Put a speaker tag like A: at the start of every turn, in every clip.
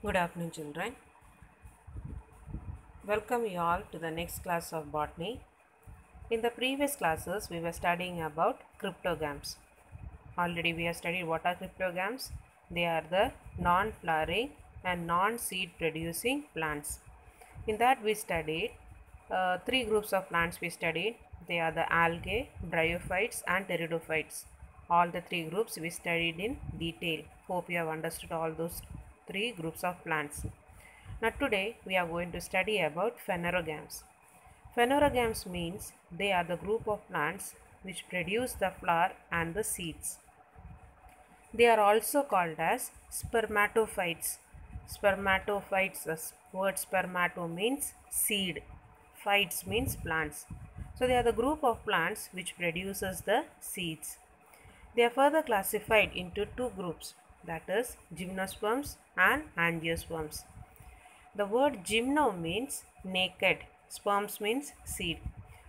A: Good afternoon, children. Welcome you all to the next class of botany. In the previous classes, we were studying about cryptogams. Already we have studied what are cryptogams. They are the non-flowering and non-seed producing plants. In that we studied three groups of plants we studied. They are the algae, bryophytes and pteridophytes. All the three groups we studied in detail. Hope you have understood all those three groups of plants. Now today we are going to study about phanerogams. Phanerogams means they are the group of plants which produce the flower and the seeds. They are also called as spermatophytes. Spermatophytes, the word spermato means seed. Phytes means plants. So they are the group of plants which produces the seeds. They are further classified into two groups, that is gymnosperms and angiosperms. The word gymno means naked, sperms means seed.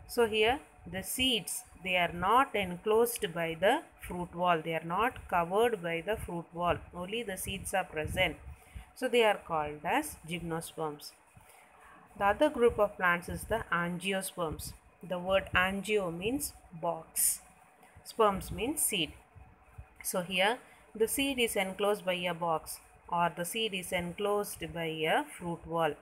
A: So here the seeds, they are not enclosed by the fruit wall, they are not covered by the fruit wall, only the seeds are present. So they are called as gymnosperms. The other group of plants is the angiosperms. The word angio means box, sperms means seed. So here the seed is enclosed by a box or the seed is enclosed by a fruit wall.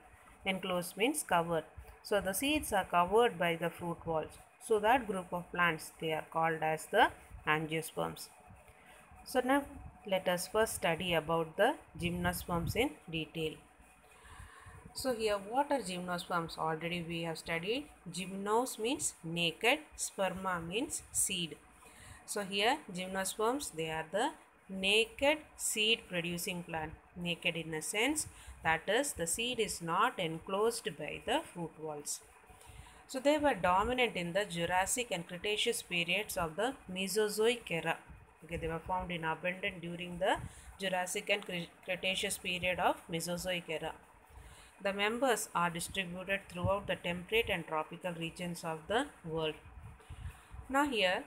A: Enclosed means covered. So the seeds are covered by the fruit walls. So that group of plants, they are called as the angiosperms. So now let us first study about the gymnosperms in detail. So here what are gymnosperms? Already we have studied. Gymnos means naked, sperma means seed. So here gymnosperms, they are the naked seed producing plant. Naked in a sense, that is the seed is not enclosed by the fruit walls. So they were dominant in the Jurassic and Cretaceous periods of the Mesozoic era. Okay, they were found in abundance during the Jurassic and Cretaceous period of Mesozoic era. The members are distributed throughout the temperate and tropical regions of the world. Now here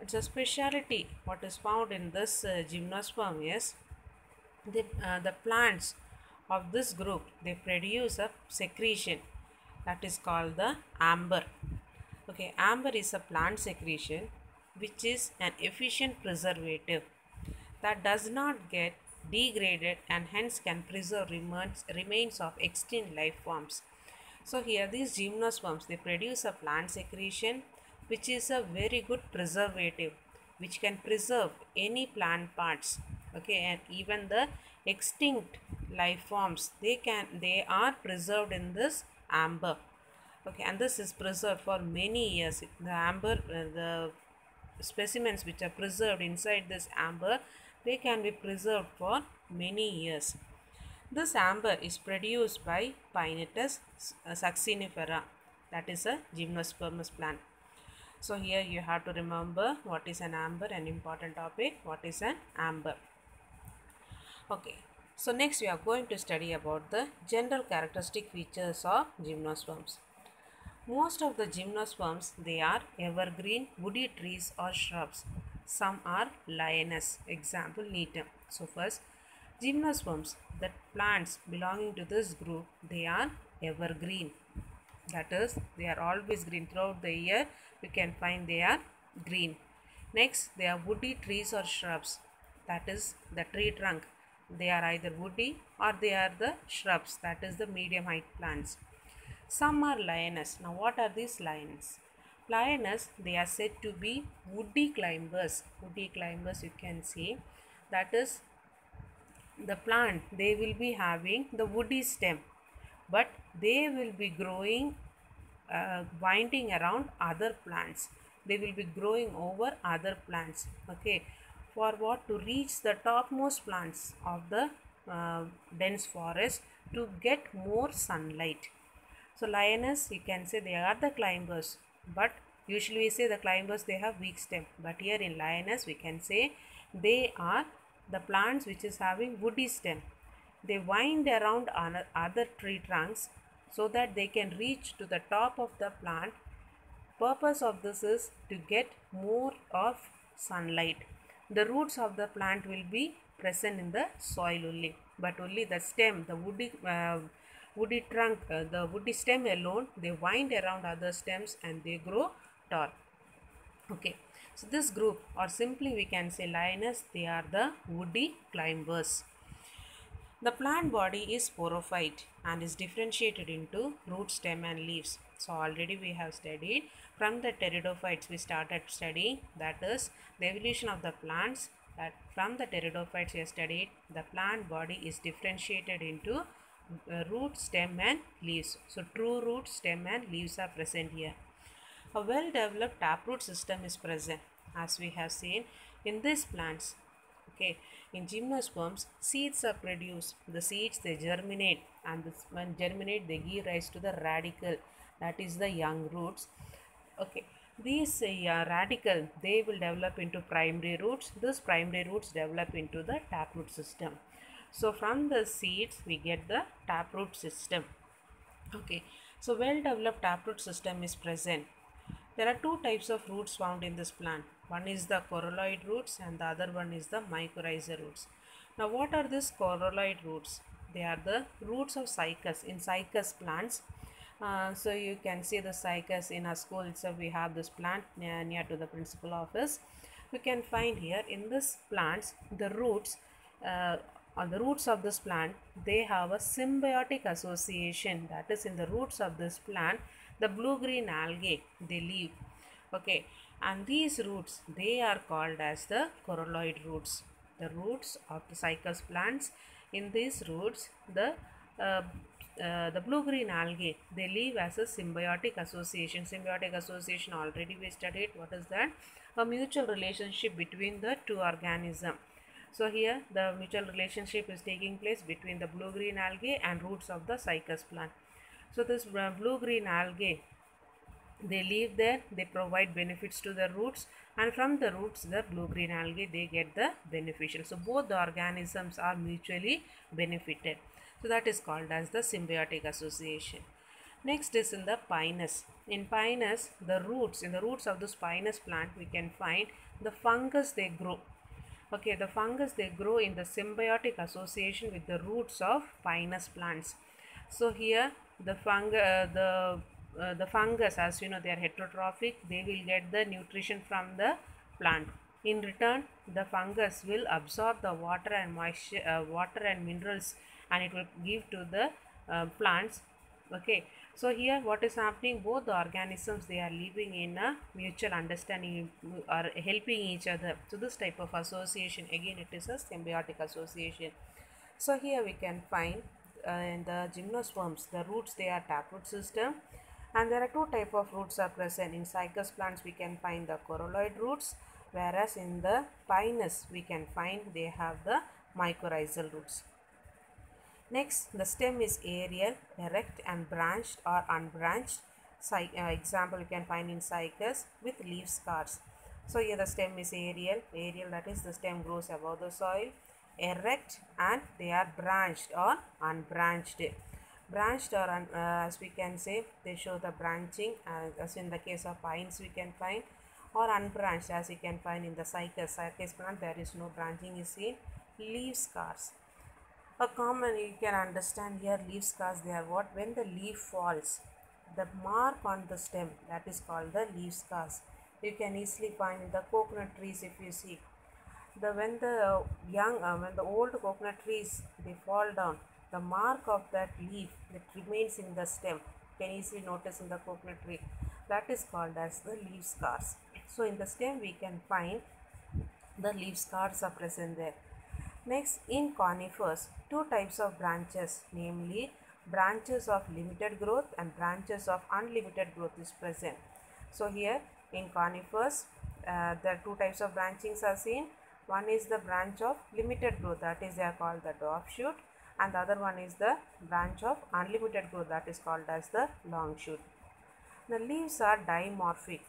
A: it's a speciality what is found in this gymnosperm is the plants of this group, they produce a secretion that is called the amber. Okay, amber is a plant secretion which is an efficient preservative that does not get degraded and hence can preserve remains of extinct life forms. So here these gymnosperms, they produce a plant secretion which is a very good preservative which can preserve any plant parts. Okay, and even the extinct life forms, they are preserved in this amber. Okay, and this is preserved for many years. The amber, the specimens which are preserved inside this amber, they can be preserved for many years. This amber is produced by Pinnatus succinifera, that is a gymnospermous plant. So here you have to remember what is an amber, an important topic, what is an amber. Okay, so next we are going to study about the general characteristic features of gymnosperms. Most of the gymnosperms, they are evergreen woody trees or shrubs. Some are lianas, example Neem. So first, gymnosperms, the plants belonging to this group, they are evergreen. That is, they are always green throughout the year. You can find they are green. Next, they are woody trees or shrubs. That is the tree trunk. They are either woody or they are the shrubs. That is the medium height plants. Some are lianas. Now what are these lianas? Lianas, they are said to be woody climbers. Woody climbers, you can see. That is the plant, they will be having the woody stem, but they will be growing winding around other plants. They will be growing over other plants. Okay, for what? To reach the topmost plants of the dense forest to get more sunlight. So lioness, you can say they are the climbers, but usually we say the climbers, they have weak stem, but here in lioness we can say they are the plants which is having woody stem. They wind around other tree trunks so that they can reach to the top of the plant. Purpose of this is to get more of sunlight. The roots of the plant will be present in the soil only, but only the stem, the woody trunk, the woody stem alone, they wind around other stems and they grow tall. Okay, so this group, or simply we can say lioness, they are the woody climbers. The plant body is sporophyte and is differentiated into root, stem and leaves. So already we have studied from the pteridophytes, we started studying, that is the evolution of the plants. That from the pteridophytes we have studied the plant body is differentiated into root, stem and leaves. So true root, stem and leaves are present here. A well-developed taproot system is present, as we have seen in these plants. Okay, in gymnosperms, seeds are produced. The seeds, they germinate, and when germinate, they give rise to the radicle, that is the young roots. Okay, these radicle, they will develop into primary roots. These primary roots develop into the taproot system. So from the seeds, we get the taproot system. Okay, so well-developed taproot system is present. There are two types of roots found in this plant. One is the corolloid roots and the other one is the mycorrhizal roots. Now what are these corolloid roots? They are the roots of cycas in cycas plants. So you can see the cycas in our school itself. We have this plant near to the principal office. You can find here in this plants the roots, on the roots of this plant, they have a symbiotic association, that is in the roots of this plant the blue-green algae, they live. Okay, and these roots, they are called as the corolloid roots. The roots of the cycas plants, in these roots the blue-green algae, they live as a symbiotic association. Symbiotic association, already we studied. What is that? A mutual relationship between the two organisms. So here the mutual relationship is taking place between the blue-green algae and roots of the cycas plant. So this blue-green algae, they live there, they provide benefits to the roots, and from the roots the blue-green algae, they get the beneficial. So both the organisms are mutually benefited. So that is called as the symbiotic association. Next is in the pinus. In pinus, the roots, in the roots of this pinus plant, we can find the fungus they grow. Okay, the fungus they grow in the symbiotic association with the roots of pinus plants. So here the fungus, as you know, they are heterotrophic. They will get the nutrition from the plant. In return, the fungus will absorb the water and moisture, water and minerals, and it will give to the plants. Okay, so here what is happening, both the organisms, they are living in a mutual understanding or helping each other. So this type of association, again it is a symbiotic association. So here we can find in the gymnosperms, the roots, they are taproot system, and there are two type of roots are present. In cycas plants we can find the corolloid roots, whereas in the pinus we can find they have the mycorrhizal roots. Next, the stem is aerial, erect and branched or unbranched. Example you can find in cycas with leaf scars. So here the stem is aerial, that is the stem grows above the soil, erect, and they are branched or unbranched. Branched or as we can say, they show the branching, as in the case of pines we can find, or unbranched as you can find in the cycas plant, there is no branching is seen. Leaf scars. A common, you can understand here, leaf scars, they are what? When the leaf falls, the mark on the stem, that is called the leaf scars. You can easily find in the coconut trees if you see. When the old coconut trees, they fall down, the mark of that leaf that remains in the stem, you can easily notice in the coconut tree, that is called as the leaf scars. So in the stem we can find the leaf scars are present there. Next, in conifers, two types of branches, namely branches of limited growth and branches of unlimited growth is present. So here in conifers, there are two types of branchings are seen. One is the branch of limited growth, that is they are called the dwarf shoot, and the other one is the branch of unlimited growth, that is called as the long shoot. The leaves are dimorphic.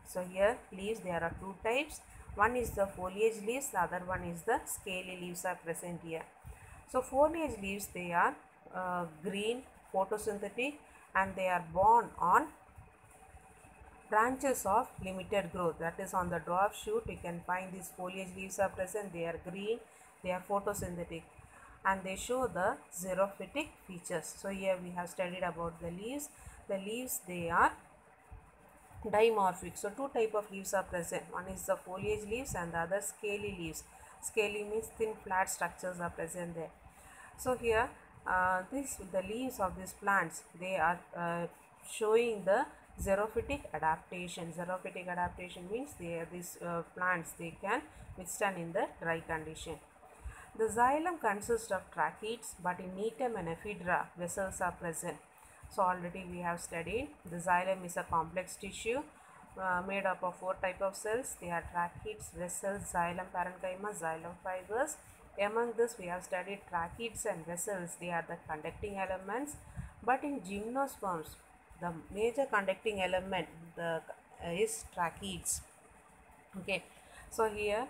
A: So here leaves, there are two types. One is the foliage leaves, the other one is the scaly leaves are present here. So foliage leaves, they are green, photosynthetic, and they are borne on branches of limited growth, that is on the dwarf shoot. We can find these foliage leaves are present, they are green, they are photosynthetic, and they show the xerophytic features. So here we have studied about the leaves. The leaves, they are dimorphic. So two type of leaves are present. One is the foliage leaves and the other scaly leaves. Scaly means thin flat structures are present there. So here the leaves of these plants, they are showing the xerophytic adaptation. Xerophytic adaptation means these plants, they can withstand in the dry condition. The xylem consists of tracheids, but in Netum and Ephedra, vessels are present. So already we have studied the xylem is a complex tissue made up of 4 types of cells. They are tracheids, vessels, xylem parenchyma, xylem fibers. Among this we have studied tracheids and vessels. They are the conducting elements. But in gymnosperms, the major conducting element is tracheids. Okay, so here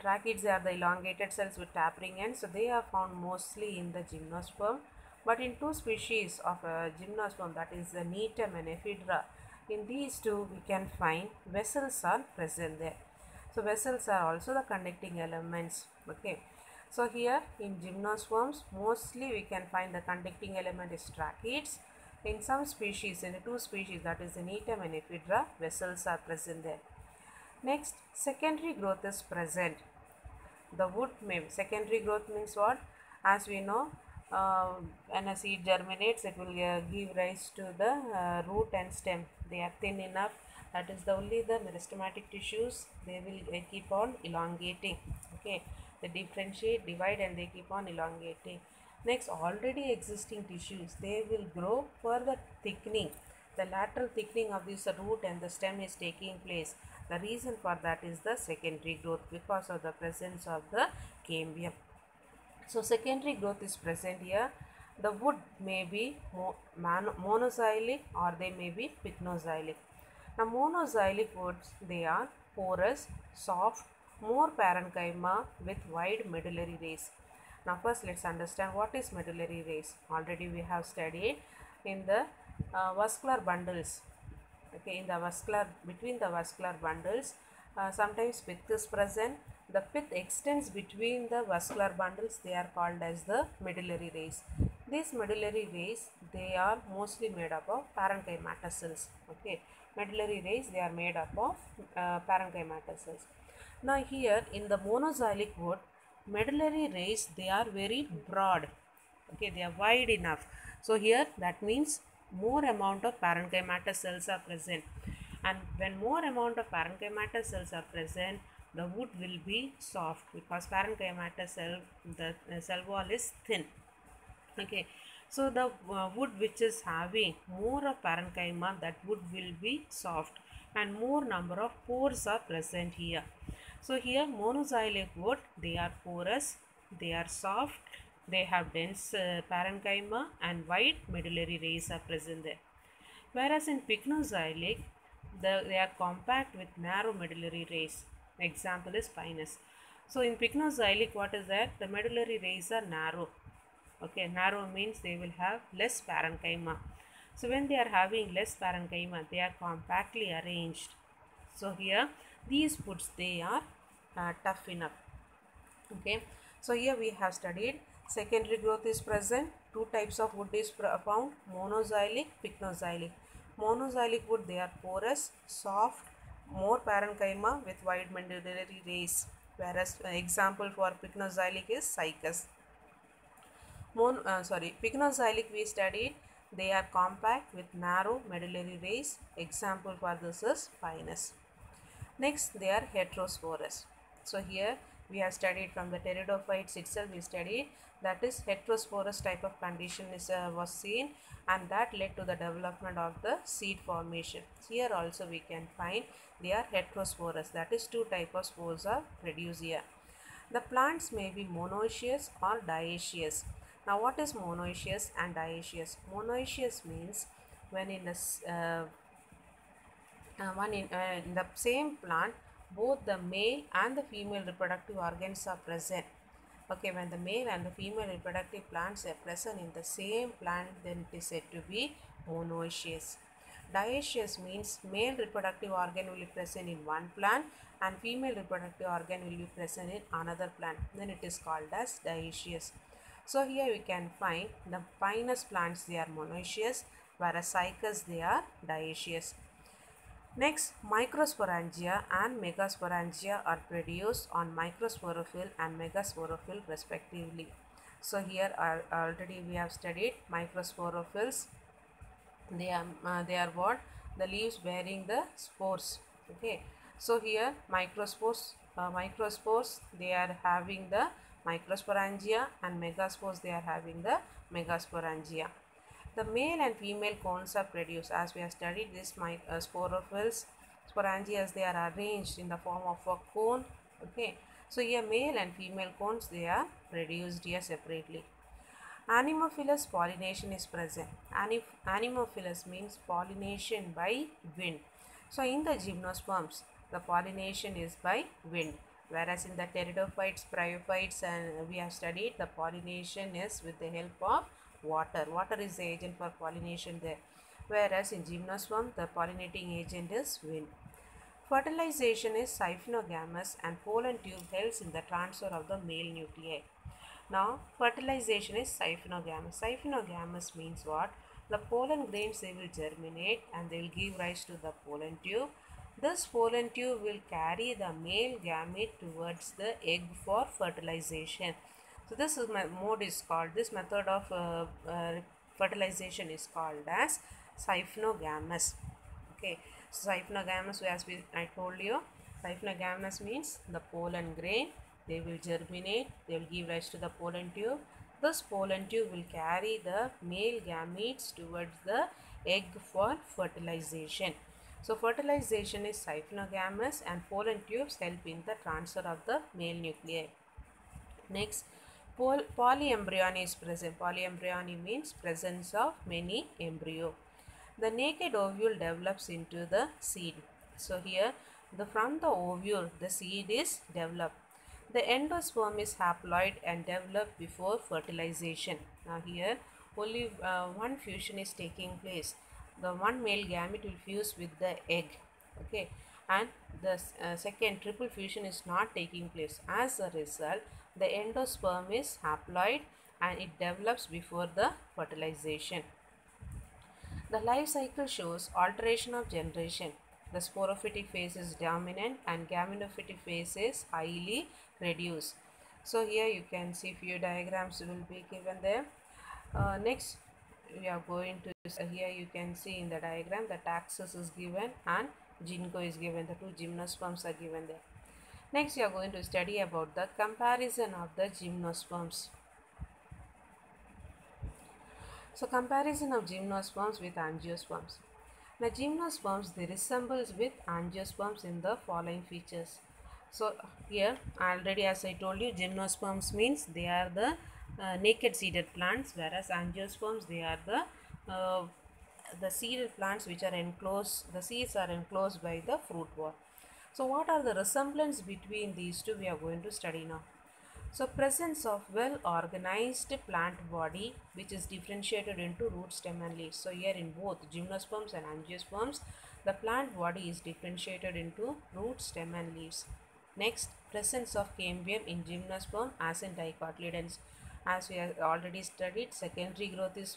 A: tracheids are the elongated cells with tapering ends. So they are found mostly in the gymnosperm. But in two species of gymnosperm, that is the Netum and Ephedra, in these two we can find vessels are present there. So vessels are also the conducting elements. Okay, so here in gymnosperms, mostly we can find the conducting element is tracheids. In some species, in the two species, that is the Netum and Ephedra, vessels are present there. Next, secondary growth is present. The wood may, secondary growth means what? As we know, when a seed germinates, it will give rise to the root and stem. They are thin enough. That is only the meristematic tissues. They will keep on elongating. Okay, they differentiate, divide, and they keep on elongating. Next, already existing tissues, they will grow further thickening. The lateral thickening of this root and the stem is taking place. The reason for that is the secondary growth, because of the presence of the cambium. So secondary growth is present here. The wood may be monoxylic or they may be pycnoxylic. Now monoxylic woods, they are porous, soft, more parenchyma with wide medullary rays. Now first let's understand what is medullary rays. Already we have studied in the vascular bundles. Okay, in the vascular, between the vascular bundles, sometimes pith is present. The pith extends between the vascular bundles. They are called as the medullary rays. These medullary rays, they are mostly made up of parenchymatous cells. Okay, medullary rays, they are made up of parenchymatous cells. Now here in the monoxylic wood, medullary rays, they are very broad. Okay, they are wide enough. So here that means more amount of parenchymatous cells are present, and when more amount of parenchymatous cells are present, the wood will be soft, because parenchymatous cell, the cell wall is thin. Okay, so the wood which is having more of parenchyma, that wood will be soft, and more number of pores are present here. So here monoxylic wood, they are porous, they are soft, they have dense parenchyma, and wide medullary rays are present there. Whereas in pycnoxylic, they are compact with narrow medullary rays. Example is pinus. So in pycnoxylic, what is that? The medullary rays are narrow. Okay, narrow means they will have less parenchyma. So when they are having less parenchyma, they are compactly arranged. So here these woods, they are tough enough. Okay, so here we have studied secondary growth is present. Two types of wood is found: monoxylic, pycnoxylic. Monoxylic wood, they are porous, soft, more parenchyma with wide medullary rays. Whereas example for pycnoxylic is cycas. Pycnoxylic we studied, they are compact with narrow medullary rays. Example for this is pinus. Next, they are heterosporous. So here we have studied from the pteridophytes itself, we studied that is heterosporous type of condition was seen, and that led to the development of the seed formation. Here also we can find they are heterosporous, that is two type of spores are produced here. The plants may be monoecious or dioecious. Now what is monoecious and dioecious? Monoecious means when in the same plant, both the male and the female reproductive organs are present. Okay, when the male and the female reproductive plants are present in the same plant, then it is said to be monoecious. Dioecious means male reproductive organ will be present in one plant and female reproductive organ will be present in another plant. Then it is called as dioecious. So here we can find the pinus plants, they are monoecious, whereas cycas they are dioecious. Next, microsporangia and megasporangia are produced on microsporophyll and megasporophyll respectively. So here already we have studied microsporophylls. They are what? The leaves bearing the spores. Okay. So here microspores they are having the microsporangia and megaspores they are having the megasporangia. The male and female cones are produced as we have studied this sporophylls. Sporangias they are arranged in the form of a cone. Okay. So here male and female cones they are produced here separately. Anemophilous pollination is present. Anemophilous means pollination by wind. So in the gymnosperms, the pollination is by wind. Whereas in the pteridophytes, bryophytes, and we have studied the pollination is with the help of water. Water is the agent for pollination there. Whereas in gymnosperm, the pollinating agent is wind. Fertilization is siphonogamous and pollen tube helps in the transfer of the male nuclei. Now, fertilization is siphonogamous. Siphonogamous means what? The pollen grains they will germinate and they will give rise to the pollen tube. This pollen tube will carry the male gamete towards the egg for fertilization. So, this is mode is called, this method of fertilization is called as siphonogamous. Okay, so siphonogamous, as I told you, siphonogamous means the pollen grain they will germinate, they will give rise to the pollen tube. This pollen tube will carry the male gametes towards the egg for fertilization. So fertilization is siphonogamous and pollen tubes help in the transfer of the male nuclei. Next, polyembryony is present. Polyembryony means presence of many embryo. The naked ovule develops into the seed. So here from the ovule the seed is developed. The endosperm is haploid and developed before fertilization. Now here only one fusion is taking place. The one male gamete will fuse with the egg. Okay, and the second triple fusion is not taking place. As a result, the endosperm is haploid and it develops before the fertilization. The life cycle shows alteration of generation. The sporophytic phase is dominant and gametophytic phase is highly reduced. So here you can see few diagrams will be given there. Next we are going to here you can see in the diagram the taxus is given and ginkgo is given. The two gymnosperms are given there. Next we are going to study about the comparison of the gymnosperms. So comparison of gymnosperms with angiosperms. Now gymnosperms they resemble with angiosperms in the following features. So here already as I told you, gymnosperms means they are the naked seeded plants, whereas angiosperms they are the seeded plants which are enclosed, the seeds are enclosed by the fruit wall. So what are the resemblance between these two we are going to study now. So presence of well organized plant body which is differentiated into root, stem and leaves. So here in both gymnosperms and angiosperms the plant body is differentiated into root, stem and leaves. Next, presence of cambium in gymnosperm as in dicotyledons. As we have already studied, secondary growth is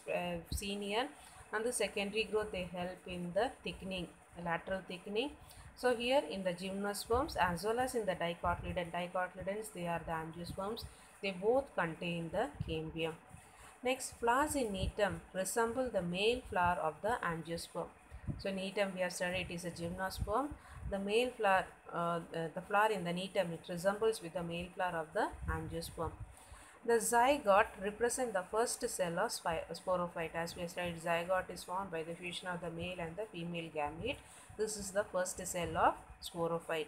A: seen here, and the secondary growth they help in the thickening, lateral thickening. So here in the gymnosperms as well as in the dicotyledons they are the angiosperms, they both contain the cambium. Next, flowers in Neetum resemble the male flower of the angiosperm. So Neetum we have studied it is a gymnosperm. The male flower, the flower in the Neetum it resembles with the male flower of the angiosperm. The zygote represent the first cell of sporophyte. As we have studied, zygote is formed by the fusion of the male and the female gamete. This is the first cell of sporophyte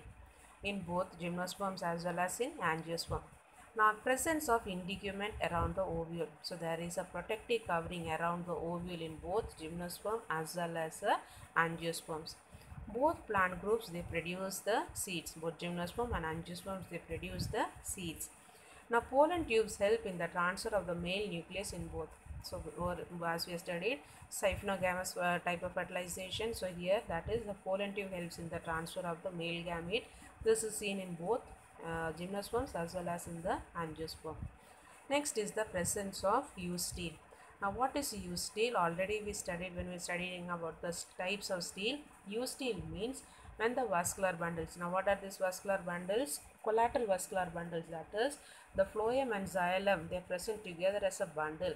A: in both gymnosperms as well as in angiosperm. Now, presence of integument around the ovule. So, there is a protective covering around the ovule in both gymnosperm as well as angiosperms. Both plant groups they produce the seeds. Both gymnosperm and angiosperms they produce the seeds. Now, pollen tubes help in the transfer of the male nucleus in both. So, as we studied siphnogamous type of fertilization. So, here that is the pollen tube helps in the transfer of the male gamete. This is seen in both gymnosperms as well as in the angiosperm. Next is the presence of U-stele. Now, what is U-stele? Already we studied when we were studying about the types of stele. U-stele means when the vascular bundles. Now, what are these vascular bundles? Collateral vascular bundles, that is the phloem and xylem, they are present together as a bundle,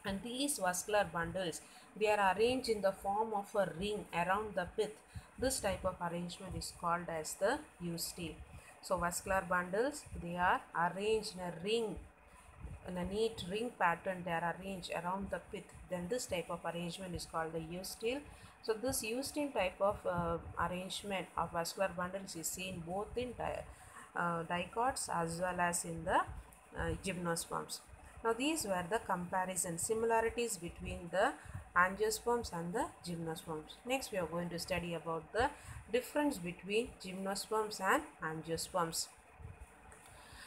A: and these vascular bundles, they are arranged in the form of a ring around the pith. This type of arrangement is called as the U-stele. So, vascular bundles, they are arranged in a ring, in a neat ring pattern, they are arranged around the pith. Then this type of arrangement is called the U-stele. So, this U-stele type of arrangement of vascular bundles is seen both in dicots as well as in the gymnosperms. Now, these were the comparison similarities between the angiosperms and the gymnosperms. Next, we are going to study about the difference between gymnosperms and angiosperms.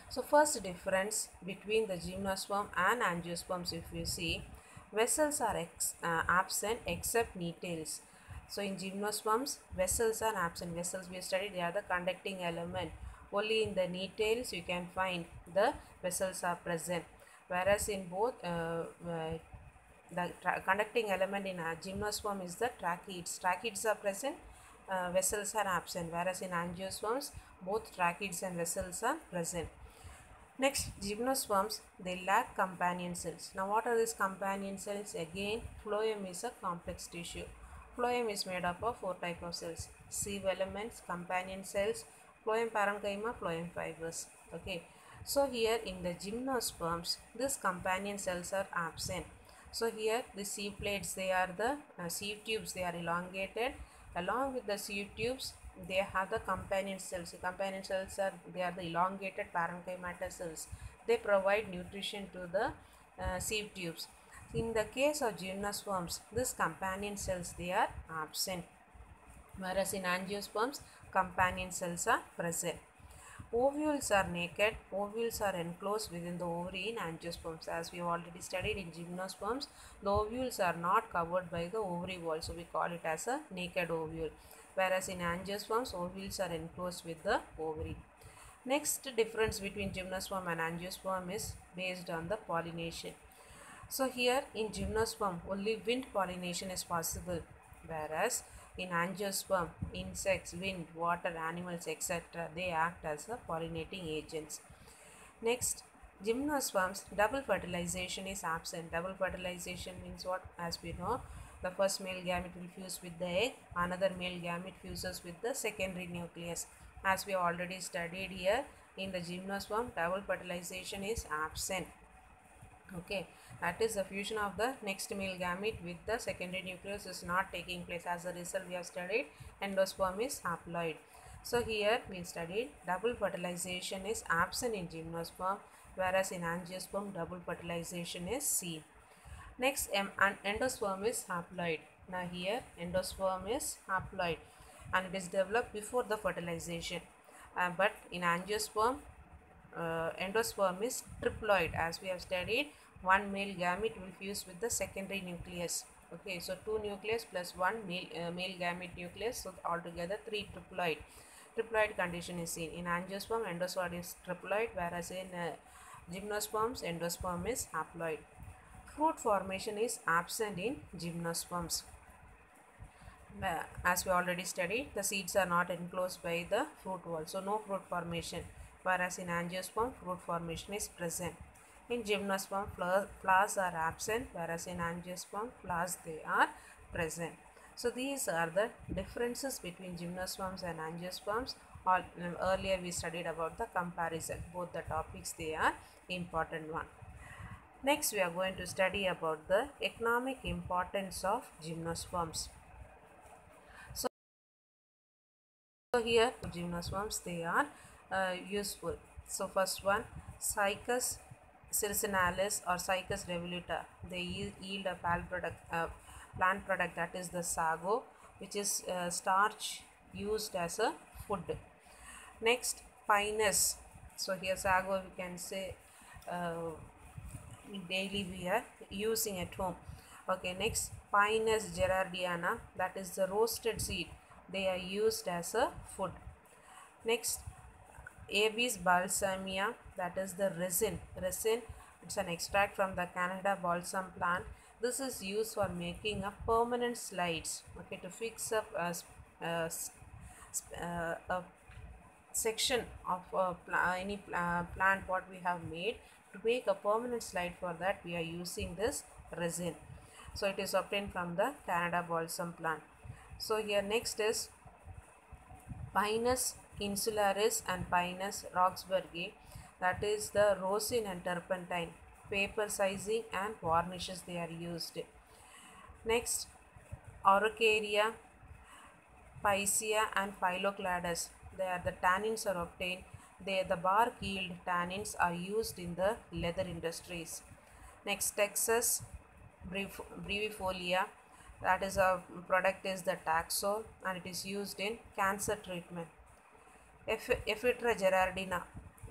A: So, first difference between the gymnosperm and angiosperms, if you see, vessels are absent except netails. So, in gymnosperms, vessels are absent. Vessels we studied, they are the conducting element. Only in the netails you can find the vessels are present. Whereas in both the conducting element in a gymnosperm is the tracheids. Tracheids are present, vessels are absent. Whereas in angiosperms, both tracheids and vessels are present. Next, gymnosperms, they lack companion cells. Now, what are these companion cells? Again, phloem is a complex tissue. Phloem is made up of 4 types of cells: sieve elements, companion cells, phloem parenchyma, phloem fibers. Okay. So, here in the gymnosperms, these companion cells are absent. So, here the sieve plates, they are the sieve tubes, they are elongated. Along with the sieve tubes, they have the companion cells. The companion cells are, they are the elongated parenchymatous cells. They provide nutrition to the sieve tubes. In the case of gymnosperms, these companion cells, they are absent. Whereas in angiosperms, companion cells are present. Ovules are naked. Ovules are enclosed within the ovary in angiosperms. As we have already studied in gymnosperms, the ovules are not covered by the ovary wall. So, we call it as a naked ovule. Whereas in angiosperms, ovules are enclosed with the ovary. Next difference between gymnosperm and angiosperm is based on the pollination. So, here in gymnosperm, only wind pollination is possible. Whereas in angiosperm, insects, wind, water, animals, etc., they act as the pollinating agents. Next, gymnosperms, double fertilization is absent. Double fertilization means what? As we know, the first male gamete will fuse with the egg, another male gamete fuses with the secondary nucleus. As we already studied here, in the gymnosperm, double fertilization is absent. Okay, that is the fusion of the next male gamete with the secondary nucleus is not taking place. As a result, we have studied endosperm is haploid. So, here we studied double fertilization is absent in gymnosperm, whereas in angiosperm double fertilization is seen. Next, endosperm is haploid. Now, here endosperm is haploid and it is developed before the fertilization. But in angiosperm, endosperm is triploid. As we have studied, one male gamete will fuse with the secondary nucleus. Okay, so 2 nucleus plus 1 male gamete nucleus, so altogether 3 triploid. Triploid condition is seen. In angiosperm, endosperm is triploid, whereas in gymnosperms, endosperm is haploid. Fruit formation is absent in gymnosperms. As we already studied, the seeds are not enclosed by the fruit wall, so no fruit formation. Whereas in angiosperm, fruit formation is present. In gymnosperm, flowers are absent, whereas in angiosperm, flowers they are present. So these are the differences between gymnosperms and angiosperms. Earlier we studied about the comparison. Both the topics, they are important one. Next, we are going to study about the economic importance of gymnosperms. So here gymnosperms, they are useful. So first one, Cycas circinalis or Cycas revoluta, they yield a plant product, that is the sago, which is starch used as a food. Next, Pinus. So here sago we can say uh, daily we are using at home. Okay, next Pinus gerardiana, that is the roasted seed. They are used as a food. Next Abies balsamea, that is the resin. Resin, it's an extract from the Canada balsam plant. This is used for making a permanent slides. Okay, to fix up a section of any plant what we have made. To make a permanent slide, for that we are using this resin. So it is obtained from the Canada balsam plant. So here next is Pinus insularis and Pinus roxburghi, that is the rosin and turpentine. Paper sizing and varnishes they are used. Next Araucaria, Picea and Phyllocladus, there the tannins are obtained. The bark yield tannins are used in the leather industries. Next Texas brevifolia, that is a product is the Taxol and it is used in cancer treatment. Ephedra gerardina,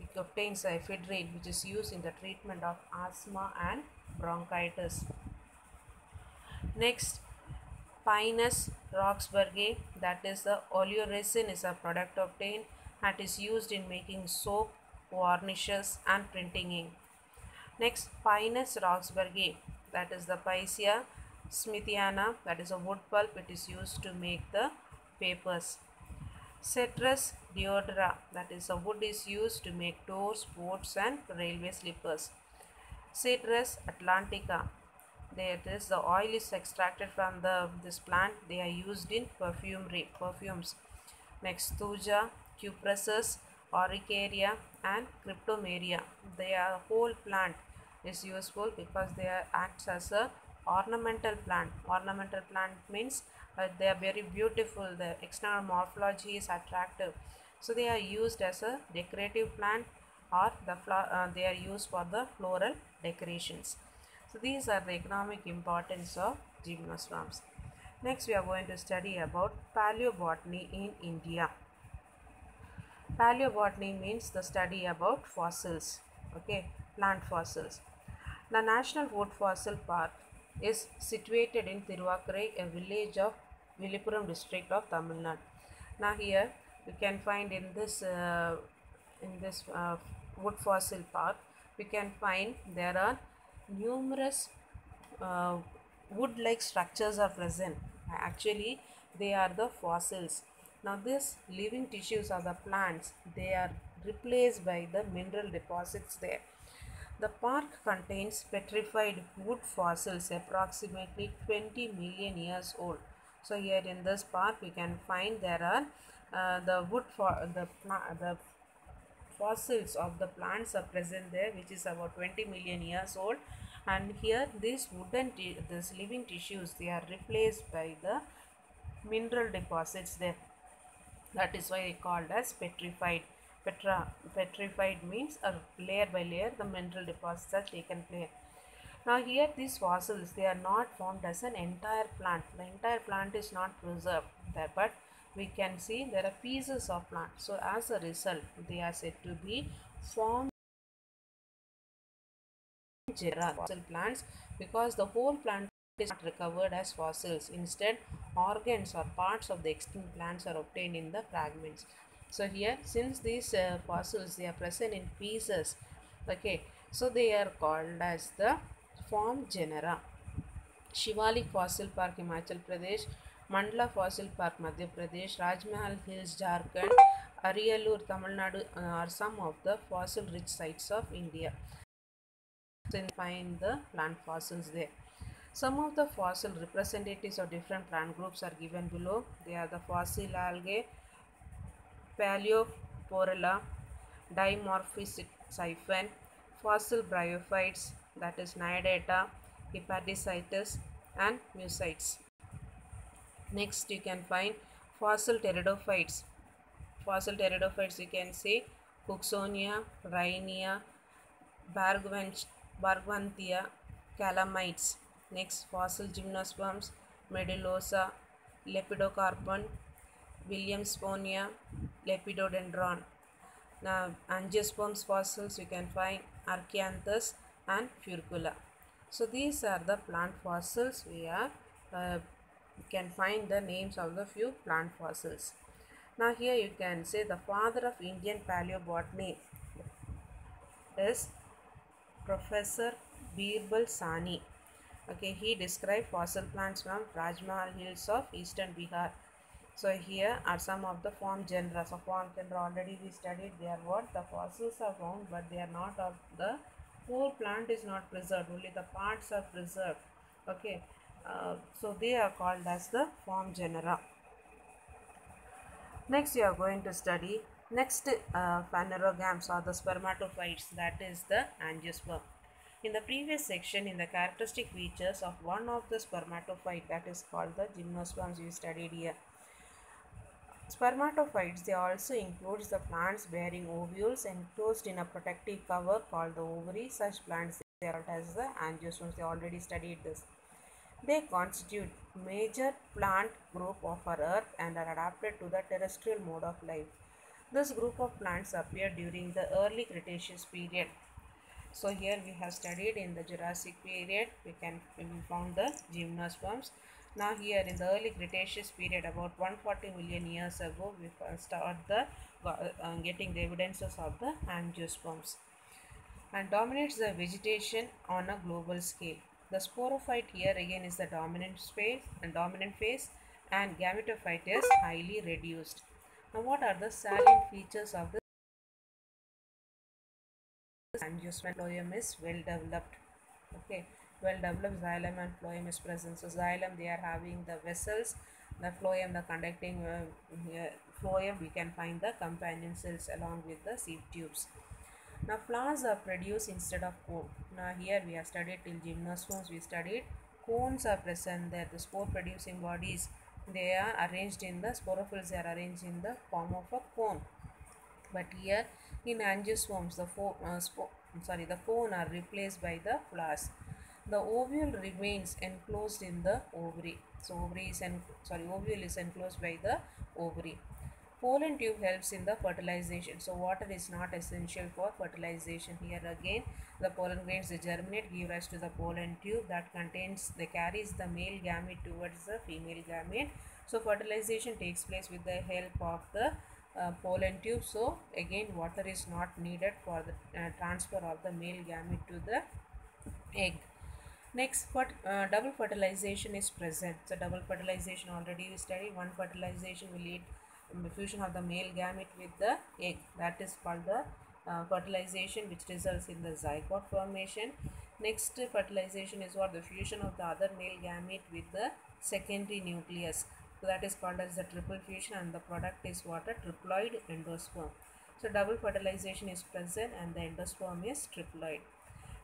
A: it obtains ephedrine which is used in the treatment of asthma and bronchitis. Next Pinus roxburghi, that is the oleoresin, is a product obtained and is used in making soap, varnishes and printing ink. Next Pinus roxburghi, that is the Picea smithiana, that is a wood pulp, it is used to make the papers. Cetrus deodara, that is a wood is used to make doors, boats and railway slippers. Citrus atlantica, that is the oil is extracted from this plant. They are used in perfumes. Next Thuja, cupressus, Araucaria and cryptomeria. They are whole plant is useful because they are acts as a ornamental plant. Ornamental plant means they are very beautiful. The external morphology is attractive. So they are used as a decorative plant, or they are used for the floral decorations. So these are the economic importance of gymnosperms. Next we are going to study about paleobotany in India. Paleobotany means the study about fossils, okay, plant fossils. The National Wood Fossil Park is situated in Thiruvakkrai, a village of Villupuram district of Tamil Nadu. Now here we can find in this wood fossil park, we can find there are numerous uh, wood-like structures are present. Actually, they are the fossils. Now, these living tissues are the plants. They are replaced by the mineral deposits there. The park contains petrified wood fossils approximately 20 million years old. So here in this park we can find there are the fossils of the plants are present there, which is about 20 million years old. And here these this living tissues, they are replaced by the mineral deposits there. That is why they called as petrified. Petrified means layer by layer the mineral deposits are taken place. Now here these fossils, they are not formed as an entire plant. The entire plant is not preserved there, but we can see there are pieces of plant. So as a result, they are said to be formed fossil plants, because the whole plant is not recovered as fossils. Instead, organs or parts of the extinct plants are obtained in the fragments. So here, since these fossils, they are present in pieces, okay, so they are called as the formed genera. Shivalik Fossil Park, Himachal Pradesh; Mandla Fossil Park, Madhya Pradesh; Rajmahal Hills, Jharkhand; Ariyalur, Tamil Nadu are some of the fossil-rich sites of India. You can find the plant fossils there. Some of the fossil representatives of different plant groups are given below. They are the fossil algae, Paleoporella, dimorphic siphon, fossil bryophytes, that is Naiadata, Hepaticitus and Mucites. Next you can find fossil pteridophytes. Fossil pteridophytes you can say Cooksonia, Rhynia, Bargwanthia, calamites. Next fossil gymnosperms, Medulosa, Lepidocarpon, Williamsonia, Lepidodendron. Now, angiosperms fossils you can find Archaeanthus and Furcula. So these are the plant fossils we can find the names of the few plant fossils. Now here you can say the father of Indian paleobotany is Professor Birbal Sani. Okay, he described fossil plants from Rajmahal hills of eastern Bihar. So here are some of the form genera. So form genera already we studied. They are what the fossils are found, but they are not of the whole plant is not preserved. Only the parts are preserved. Okay, so they are called as the form genera. Next, you are going to study next phanerogams or the spermatophytes, that is the angiosperm. In the previous section, in the characteristic features of one of the spermatophyte, that is called the gymnosperms, we studied here. Spermatophytes, they also includes the plants bearing ovules enclosed in a protective cover called the ovary. Such plants they are called as the angiosperms. They already studied this. They constitute major plant group of our earth and are adapted to the terrestrial mode of life. This group of plants appeared during the early Cretaceous period. So here we have studied in the Jurassic period, we found the gymnosperms. Now here in the early Cretaceous period, about 140 million years ago, we start the getting the evidences of the angiosperms and dominates the vegetation on a global scale. The sporophyte here again is the dominant phase and gametophyte is highly reduced. Now what are the salient features of the angiosperm? Phloem is well developed. Okay, well developed xylem and phloem is present. So xylem they are having the vessels, the phloem the conducting phloem we can find the companion cells along with the sieve tubes. Now flowers are produced instead of cone. Now here we have studied till gymnosperms, we studied cones are present there. The spore producing bodies they are arranged in the sporophylls, they are arranged in the form of a cone. But here in angiosperms the cone are replaced by the flowers. The ovule remains enclosed in the ovary. So ovule is enclosed by the ovary. Pollen tube helps in the fertilization. So water is not essential for fertilization. Here again the pollen grains they germinate, give rise to the pollen tube that carries the male gamete towards the female gamete. So fertilization takes place with the help of the pollen tube. So again water is not needed for the transfer of the male gamete to the egg. Next, double fertilization is present. So double fertilization already we studied. One fertilization will lead the fusion of the male gamete with the egg. That is called the fertilization, which results in the zygote formation. Next fertilization is what the fusion of the other male gamete with the secondary nucleus. So that is called as the triple fusion, and the product is what a triploid endosperm. So double fertilization is present and the endosperm is triploid.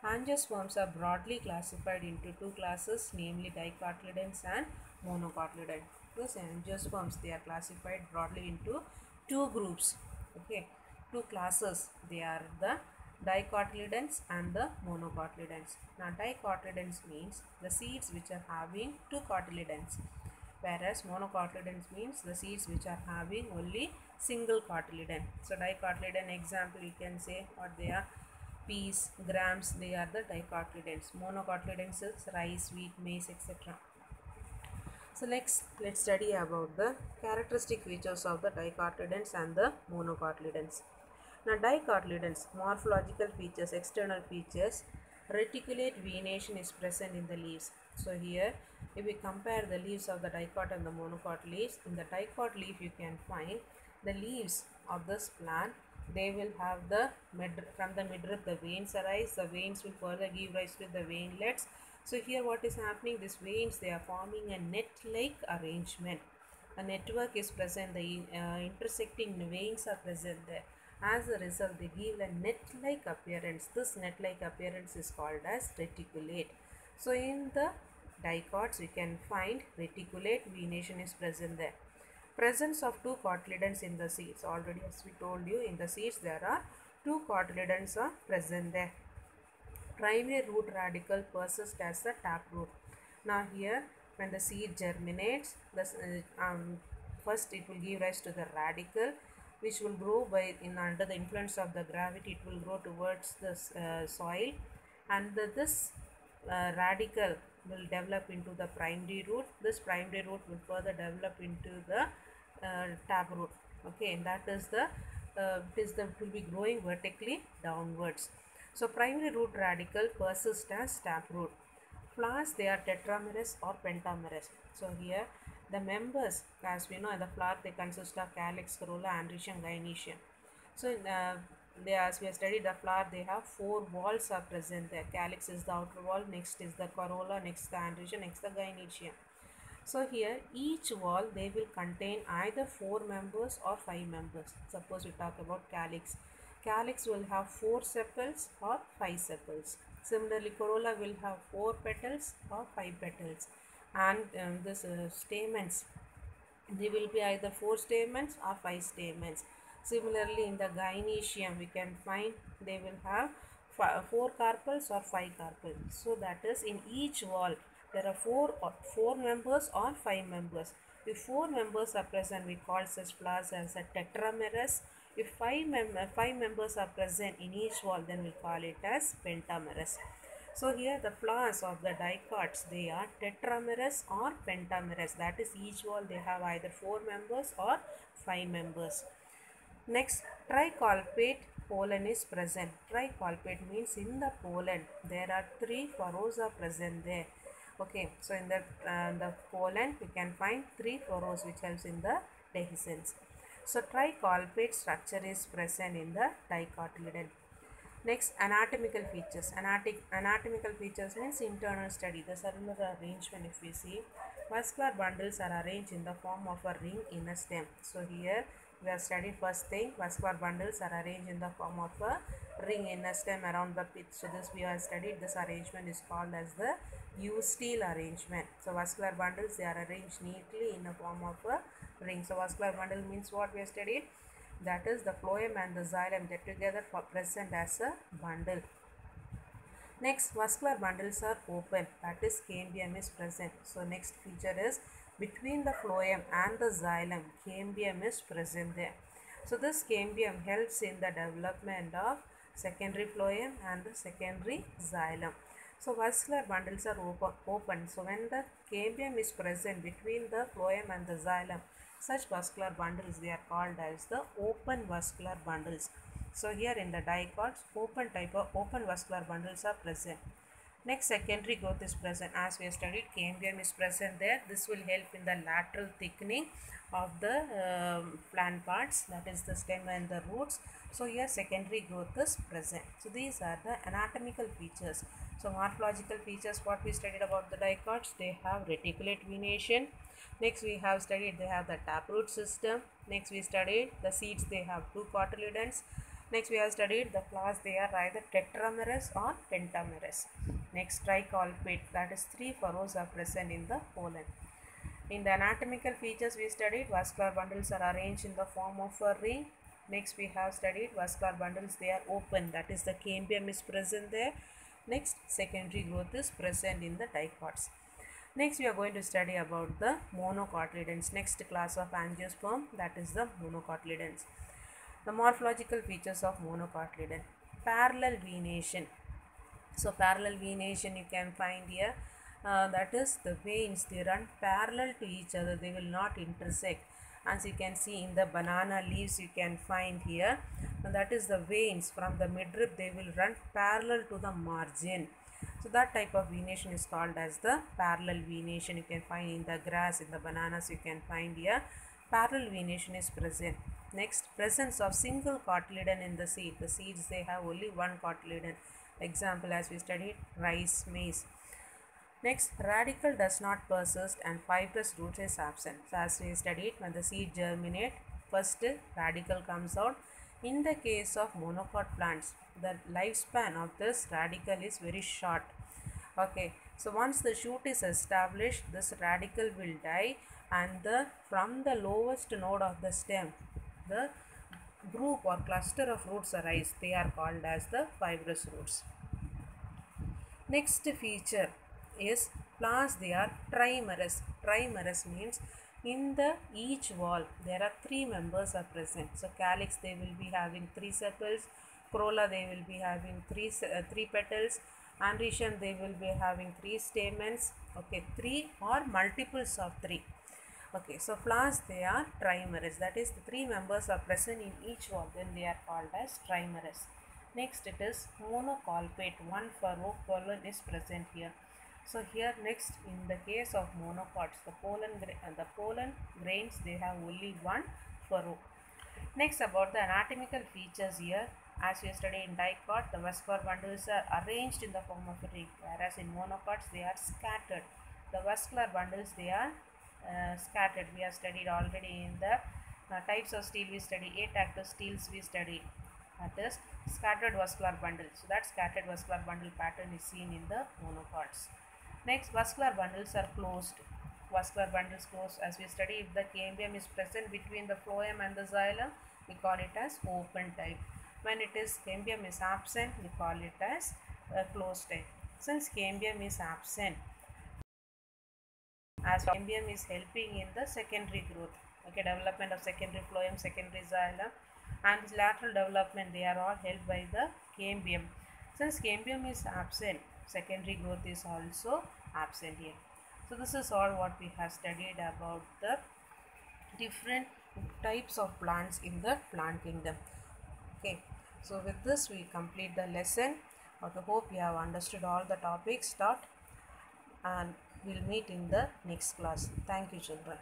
A: Angiosperms are broadly classified into two classes, namely dicotyledons and monocotyledons. Those angiosperms they are classified broadly into two groups. Okay, two classes. They are the dicotyledons and the monocotyledons. Now dicotyledons means the seeds which are having two cotyledons, whereas monocotyledons means the seeds which are having only single cotyledon. So dicotyledon example you can say what they are: peas, grams, they are the dicotyledons. Monocotyledons is rice, wheat, maize, etc. So let's study about the characteristic features of the dicotyledons and the monocotyledons. Now dicotyledons, morphological features, external features, reticulate venation is present in the leaves. So here if we compare the leaves of the dicot and the monocot leaves, in the dicot leaf you can find the leaves of this plant, they will have from the midrib the veins arise. The veins will further give rise to the veinlets. So here what is happening, these veins they are forming a net like arrangement. A network is present, the intersecting veins are present there. As a result they give a net like appearance. This net like appearance is called as reticulate. So in the dicots we can find reticulate venation is present there. Presence of two cotyledons in the seeds. Already as we told you, in the seeds there are two cotyledons are present there. Primary root radical persists as the taproot. Now here when the seed germinates, first it will give rise to the radicle. which will grow by under the influence of the gravity. It will grow towards the soil, and this radical will develop into the primary root. This primary root will further develop into the taproot. Okay, and that is the it will be growing vertically downwards. So primary root radical persists as taproot. Flowers, they are tetramerous or pentamerous. So here the members, as we know, in the flower they consist of calyx, corolla, androecium, gynoecium. So as we have studied the flower, they have four walls are present there. Calyx is the outer wall, next is the corolla, next the androecium, next the gynoecium. So here each wall they will contain either 4 members or 5 members. Suppose we talk about calyx. Calyx will have 4 sepals or 5 sepals. Similarly, corolla will have 4 petals or 5 petals. And this stamens, they will be either 4 stamens or 5 stamens. Similarly, in the gynoecium, we can find they will have 4 carpels or 5 carpels. So that is, in each wall there are 4 members or 5 members. If 4 members are present, we call such flowers as a tetramerous. If 5 members are present in each wall, then we call it as pentamerous. So here the flowers of the dicots, they are tetramerous or pentamerous. That is, each wall they have either 4 members or 5 members. Next, tricolpate pollen is present. Tricolpate means in the pollen there are 3 furrows are present there. Okay, so in the pollen we can find 3 furrows which helps in the dehiscence. So tricolpate structure is present in the dicotyledon. Next, anatomical features. Anatomical features means internal study. The cellular arrangement, if we see, vascular bundles are arranged in the form of a ring in a stem. So here we have studied first thing, vascular bundles are arranged in the form of a ring in a stem around the pith. So this we have studied. This arrangement is called as the Eustial arrangement. So vascular bundles, they are arranged neatly in the form of a ring. So vascular bundle means what we have studied? That is, the phloem and the xylem get together for present as a bundle. Next, vascular bundles are open. That is, cambium is present. So next feature is, between the phloem and the xylem, cambium is present there. So this cambium helps in the development of secondary phloem and the secondary xylem. So vascular bundles are open. So when the cambium is present between the phloem and the xylem, such vascular bundles, they are called as the open vascular bundles. So here in the dicots, open vascular bundles are present. Next, secondary growth is present. As we have studied, cambium is present there. This will help in the lateral thickening of the plant parts, that is the stem and the roots. So here secondary growth is present. So these are the anatomical features. So morphological features, what we studied about the dicots, they have reticulate venation. Next we have studied they have the taproot system. Next we studied the seeds, they have 2 cotyledons. Next we have studied the flowers, they are either tetramerous or pentamerous. Next, tricolpate, that is 3 furrows are present in the pollen. In the anatomical features we studied, vascular bundles are arranged in the form of a ring. Next we have studied vascular bundles, they are open, that is the cambium is present there. Next, secondary growth is present in the dicots. Next we are going to study about the monocotyledons. Next class of angiosperm, that is the monocotyledons. The morphological features of monocotyledon. Parallel venation. So parallel venation you can find here, that is the veins, they run parallel to each other, they will not intersect. As you can see in the banana leaves, you can find here, that is the veins from the midrib, they will run parallel to the margin. So that type of venation is called as the parallel venation. You can find in the grass, in the bananas, you can find here parallel venation is present. Next, presence of single cotyledon in the seed. The seeds, they have only one cotyledon. Example, as we studied, rice, maize. Next, radical does not persist and fibrous root is absent. So as we studied, when the seed germinate, first radical comes out. In the case of monocot plants, the lifespan of this radical is very short. Okay, so once the shoot is established, this radical will die, and from the lowest node of the stem, the group or cluster of roots arise. They are called as the fibrous roots. Next feature is flowers, they are trimerous. Trimerous means In the each wall there are three members are present. So calyx they will be having three sepals, corolla they will be having three petals, androecium they will be having three stamens. Okay, three or multiples of three. Okay, so flowers they are trimerous, that is the three members are present in each wall, then they are called as trimerous. Next it is monocolpate, one furrow pollen is present here. So here next in the case of monocots, the pollen grains they have only one furrow. Next about the anatomical features here, as we study in dicot, the vascular bundles are arranged in the form of a ring, whereas in monocots they are scattered. The vascular bundles they are scattered. We have studied already in the types of steel we study, 8 active steels we studied. That is scattered vascular bundle. So that scattered vascular bundle pattern is seen in the monocots. Next, vascular bundles are closed. Vascular bundles closed, as we study, if the cambium is present between the phloem and the xylem, we call it as open type. When it is cambium is absent, we call it as closed type. Since cambium is absent, as cambium is helping in the secondary growth, okay, development of secondary phloem, secondary xylem, and this lateral development, they are all helped by the cambium. Since cambium is absent, secondary growth is also absent here. So this is all what we have studied about the different types of plants in the plant kingdom. Okay, so with this we complete the lesson. I hope you have understood all the topics taught, and we'll meet in the next class. Thank you, children.